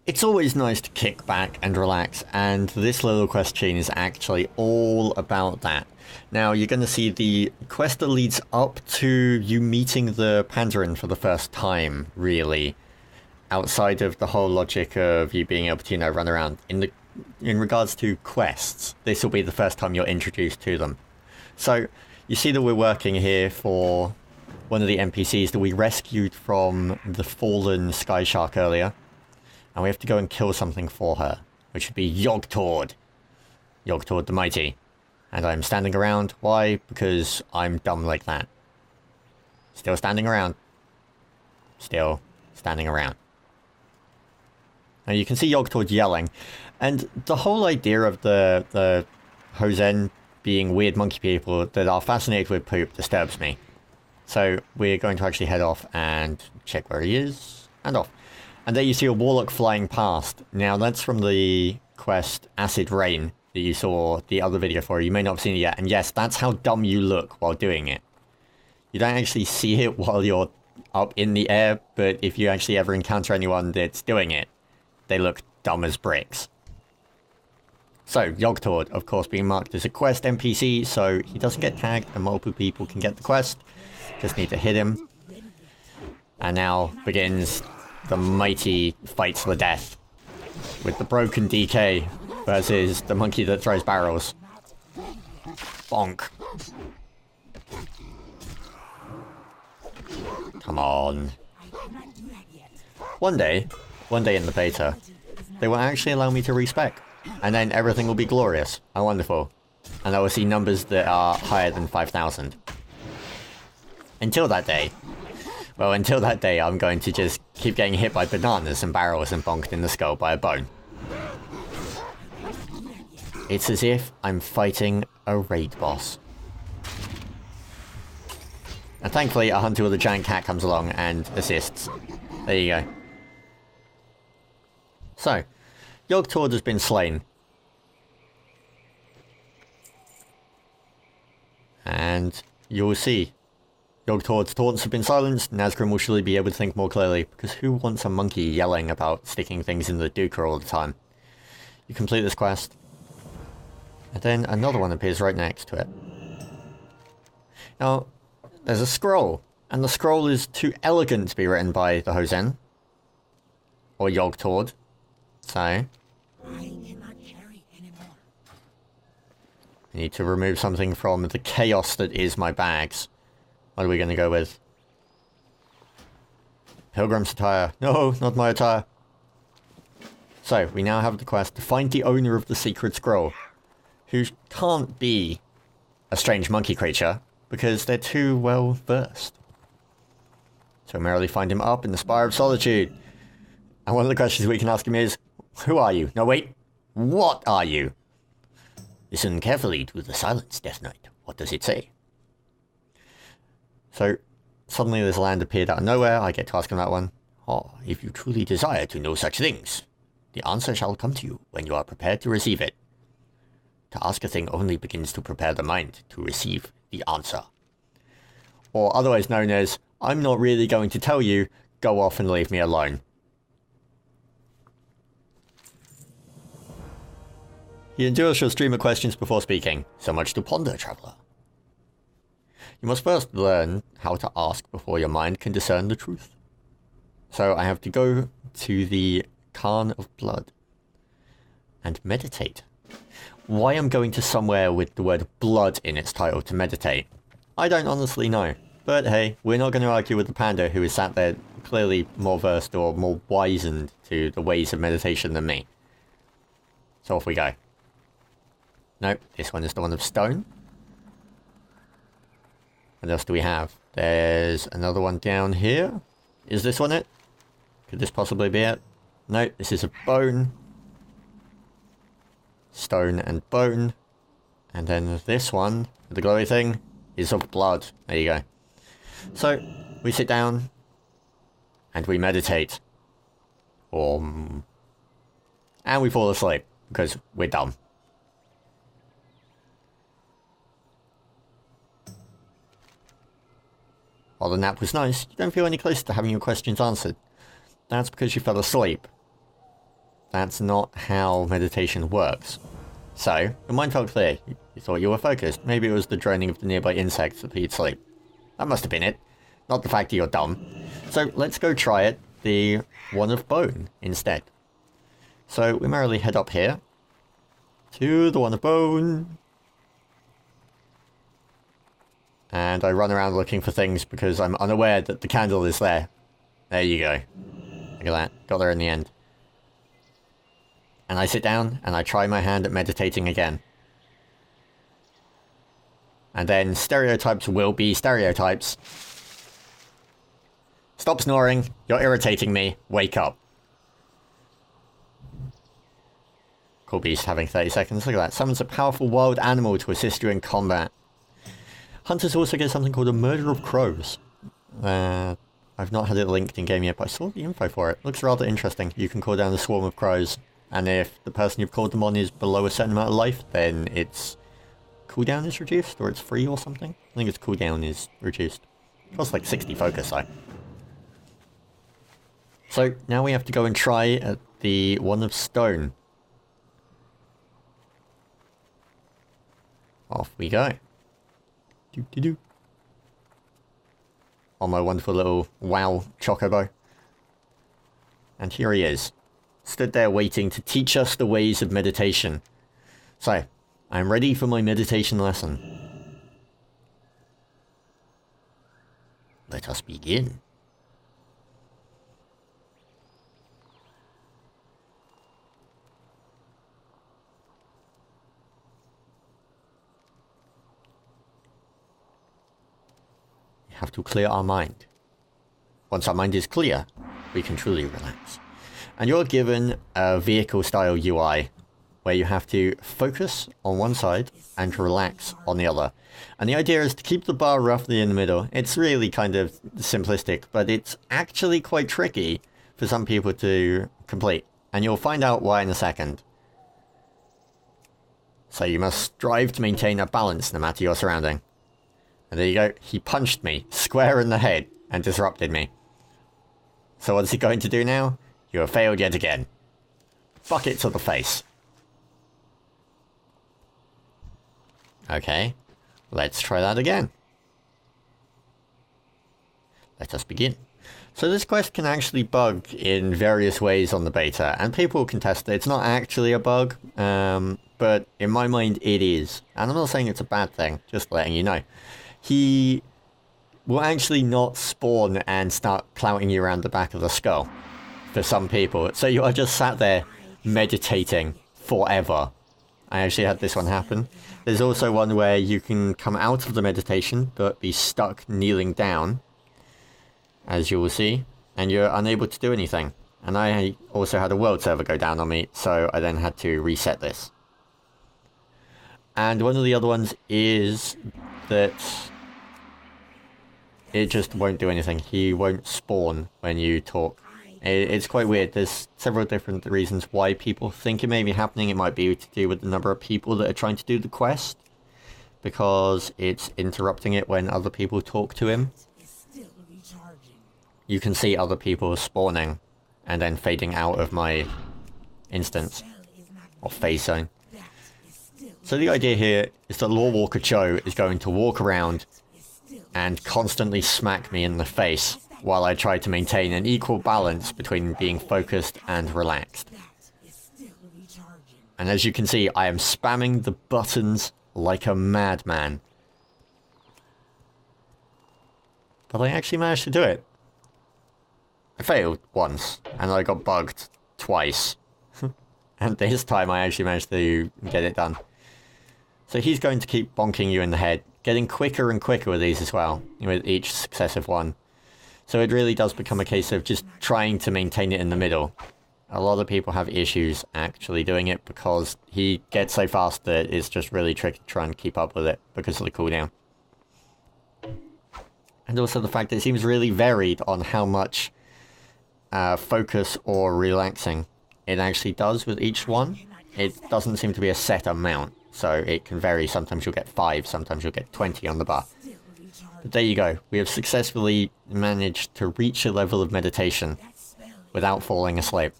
It's always nice to kick back and relax, and this little quest chain is actually all about that. Now, you're going to see the quest that leads up to you meeting the Pandarin for the first time, really. Outside of the whole logic of you being able to, run around. In regards to quests, this will be the first time you're introduced to them. So, you see that we're working here for one of the NPCs that we rescued from the fallen Sky Shark earlier. And we have to go and kill something for her, which would be Yogg-Tord. Yogg-Tord the Mighty. And I'm standing around. Why? Because I'm dumb like that. Still standing around. Still standing around. Now you can see Yogg-Tord yelling. And the whole idea of the Hosen being weird monkey people that are fascinated with poop disturbs me. So we're going to actually head off and check where he is. And off. And there you see a warlock flying past. Now that's from the quest Acid Rain that you saw the other video for. You may not have seen it yet. And yes, that's how dumb you look while doing it. You don't actually see it while you're up in the air, but if you actually ever encounter anyone that's doing it, they look dumb as bricks. So, Yogg-Tord, of course, being marked as a quest NPC, so he doesn't get tagged and multiple people can get the quest. Just need to hit him. And now begins the mighty fight to the death. With the broken DK versus the monkey that throws barrels. Bonk. Come on. One day in the beta, they will actually allow me to respec. And then everything will be glorious and wonderful. And I will see numbers that are higher than 5,000. Until that day, I'm going to just keep getting hit by bananas and barrels and bonked in the skull by a bone. It's as if I'm fighting a raid boss. And thankfully, a hunter with a giant cat comes along and assists. There you go. So, Yogg-Tord has been slain. And you will see. Yogg-Tord's taunts have been silenced. Nazgrim will surely be able to think more clearly, because who wants a monkey yelling about sticking things in the dukkha all the time? You complete this quest. And then another one appears right next to it. Now, there's a scroll. And the scroll is too elegant to be written by the Hosen. Or Yogg-Tord. So, I need to remove something from the chaos that is my bags. What are we going to go with? Pilgrim's attire. No, not my attire. So, we now have the quest to find the owner of the secret scroll. Who can't be a strange monkey creature, because they're too well versed. So merrily find him up in the Spire of Solitude. And one of the questions we can ask him is, who are you? No, wait. What are you? Listen carefully to the silence, Death Knight. What does it say? So, suddenly this land appeared out of nowhere. I get to ask him that one. Oh, if you truly desire to know such things, the answer shall come to you when you are prepared to receive it. To ask a thing only begins to prepare the mind to receive the answer. Or otherwise known as, I'm not really going to tell you, go off and leave me alone. He endures your stream of questions before speaking. So much to ponder, traveller. You must first learn how to ask before your mind can discern the truth. So I have to go to the Khan of Blood and meditate. Why I'm going to somewhere with the word blood in its title to meditate, I don't honestly know. But hey, we're not going to argue with the panda who is sat there clearly more versed or more wizened to the ways of meditation than me. So off we go. Nope, this one is the one of stone. What else do we have? There's another one down here. Is this one it? Could this possibly be it? No, this is a bone. Stone and bone. And then this one, the glowy thing, is of blood. There you go. So, we sit down and we meditate. And we fall asleep because we're dumb. While the nap was nice, you don't feel any closer to having your questions answered. That's because you fell asleep. that's not how meditation works. So, your mind felt clear. You thought you were focused. Maybe it was the droning of the nearby insects that put you to sleep. That must have been it. Not the fact that you're dumb. So, let's go try it, the one of bone, instead. So, we merrily head up here to the one of bone. And I run around looking for things because I'm unaware that the candle is there. There you go. Look at that. Got there in the end. And I sit down and I try my hand at meditating again. And then stereotypes will be stereotypes. Stop snoring. You're irritating me. Wake up. Cool beast having 30 seconds. Look at that. Summons a powerful wild animal to assist you in combat. Hunters also get something called a murder of crows. I've not had it linked in game yet, but I saw the info for it. Looks rather interesting. You can call down a swarm of crows. And if the person you've called them on is below a certain amount of life, then its cooldown is reduced, or it's free or something. I think its cooldown is reduced. It costs like 60 focus, though. So, now we have to go and try at the one of stone. Off we go. Doo-doo-doo. On my wonderful little WoW chocobo. And here he is. Stood there waiting to teach us the ways of meditation. So, I'm ready for my meditation lesson. Let us begin. We have to clear our mind. Once our mind is clear, we can truly relax. And you're given a vehicle-style UI, where you have to focus on one side and relax on the other. And the idea is to keep the bar roughly in the middle. It's really kind of simplistic, but it's actually quite tricky for some people to complete. And you'll find out why in a second. So you must strive to maintain a balance no matter your surrounding. And there you go, he punched me square in the head and disrupted me. So what's he going to do now? You have failed yet again. Bucket to the face. Okay, let's try that again. Let us begin. So this quest can actually bug in various ways on the beta, and people can test it. It's not actually a bug, but in my mind it is. And I'm not saying it's a bad thing, just letting you know. He will actually not spawn and start clouting you around the back of the skull. For some people. So you are just sat there meditating forever. I actually had this one happen. There's also one where you can come out of the meditation but be stuck kneeling down, as you will see, and you're unable to do anything. And I also had a world server go down on me, so I then had to reset this. And one of the other ones is that it just won't do anything. He won't spawn when you talk. It's quite weird. There's several different reasons why people think it may be happening. It might be to do with the number of people that are trying to do the quest, because it's interrupting it when other people talk to him. You can see other people spawning and then fading out of my instance, or phase zone. So the idea here is that Lawwalker Joe is going to walk around and constantly smack me in the face while I try to maintain an equal balance between being focused and relaxed. And as you can see, I am spamming the buttons like a madman. But I actually managed to do it. I failed once, and I got bugged twice. And this time I actually managed to get it done. So he's going to keep bonking you in the head, getting quicker and quicker with these as well, with each successive one. So it really does become a case of just trying to maintain it in the middle. A lot of people have issues actually doing it because he gets so fast that it's just really tricky to try and keep up with it because of the cooldown. And also the fact that it seems really varied on how much focus or relaxing it actually does with each one. It doesn't seem to be a set amount, so it can vary. Sometimes you'll get 5, sometimes you'll get 20 on the bar. But there you go. We have successfully managed to reach a level of meditation without falling asleep.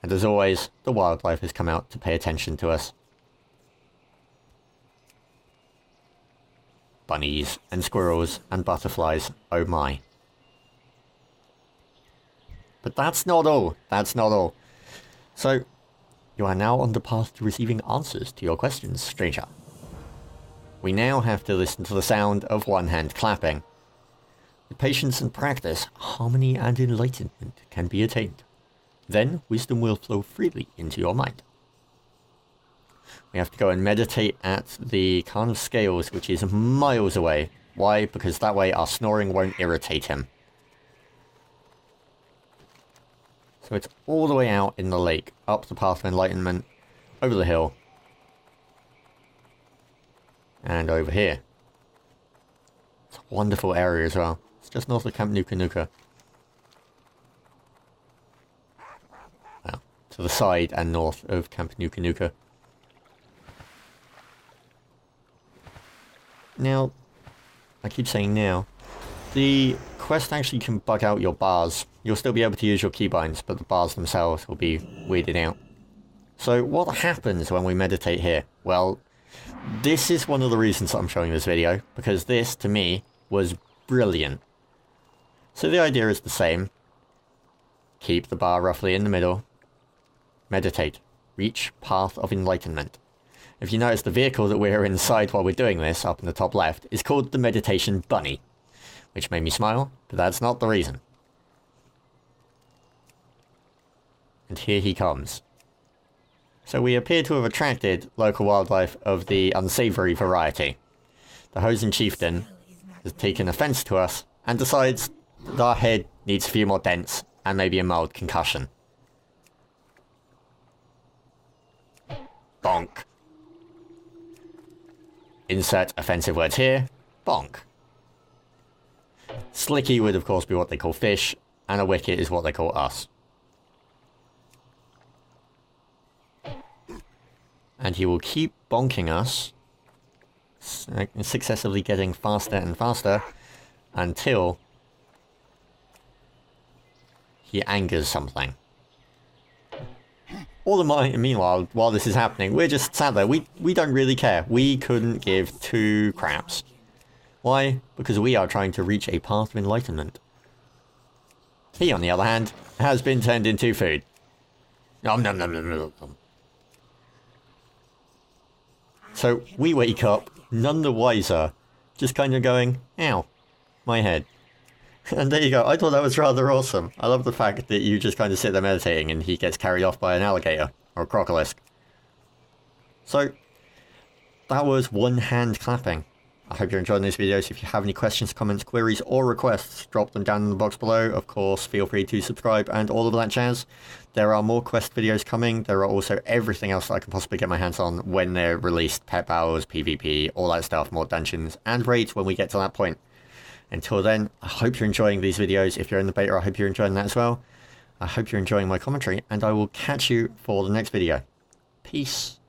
And as always, the wildlife has come out to pay attention to us. Bunnies and squirrels and butterflies, oh my. But that's not all. That's not all. So, you are now on the path to receiving answers to your questions, stranger. We now have to listen to the sound of one hand clapping. With patience and practice, harmony and enlightenment can be attained. Then, wisdom will flow freely into your mind. We have to go and meditate at the Khan of Scales, which is miles away. Why? Because that way our snoring won't irritate him. So it's all the way out in the lake, up the path of enlightenment, over the hill, and over here. It's a wonderful area as well. It's just north of Camp Nuka Nuka. Well, to the side and north of Camp Nuka Nuka. Now, I keep saying now, the quest actually can bug out your bars. You'll still be able to use your keybinds, but the bars themselves will be weirded out. So what happens when we meditate here? Well, this is one of the reasons that I'm showing this video, because this, to me, was brilliant. So the idea is the same. Keep the bar roughly in the middle. Meditate. Reach path of enlightenment. If you notice, the vehicle that we're inside while we're doing this, up in the top left, is called the Meditation Bunny. Which made me smile, but that's not the reason. And here he comes. So we appear to have attracted local wildlife of the unsavory variety. The Hosen Chieftain has taken offense to us and decides that our head needs a few more dents and maybe a mild concussion. Bonk. Insert offensive words here. Bonk. Slicky would of course be what they call fish, and a wicket is what they call us. And he will keep bonking us, successively getting faster and faster, until he angers something. All the meanwhile, while this is happening, we're just sat there. We don't really care. We couldn't give two craps. Why? Because we are trying to reach a path of enlightenment. He, on the other hand, has been turned into food. Nom nom nom nom nom nom. So we wake up, none the wiser, just kind of going, ow, my head. And there you go. I thought that was rather awesome. I love the fact that you just kind of sit there meditating and he gets carried off by an alligator or a crocolisk. So that was one hand clapping. I hope you're enjoying these videos. If you have any questions, comments, queries, or requests, drop them down in the box below. Of course, feel free to subscribe and all of that jazz. There are more quest videos coming. There are also everything else that I can possibly get my hands on when they're released. Pet battles, PvP, all that stuff, more dungeons, and raids when we get to that point. Until then, I hope you're enjoying these videos. If you're in the beta, I hope you're enjoying that as well. I hope you're enjoying my commentary, and I will catch you for the next video. Peace.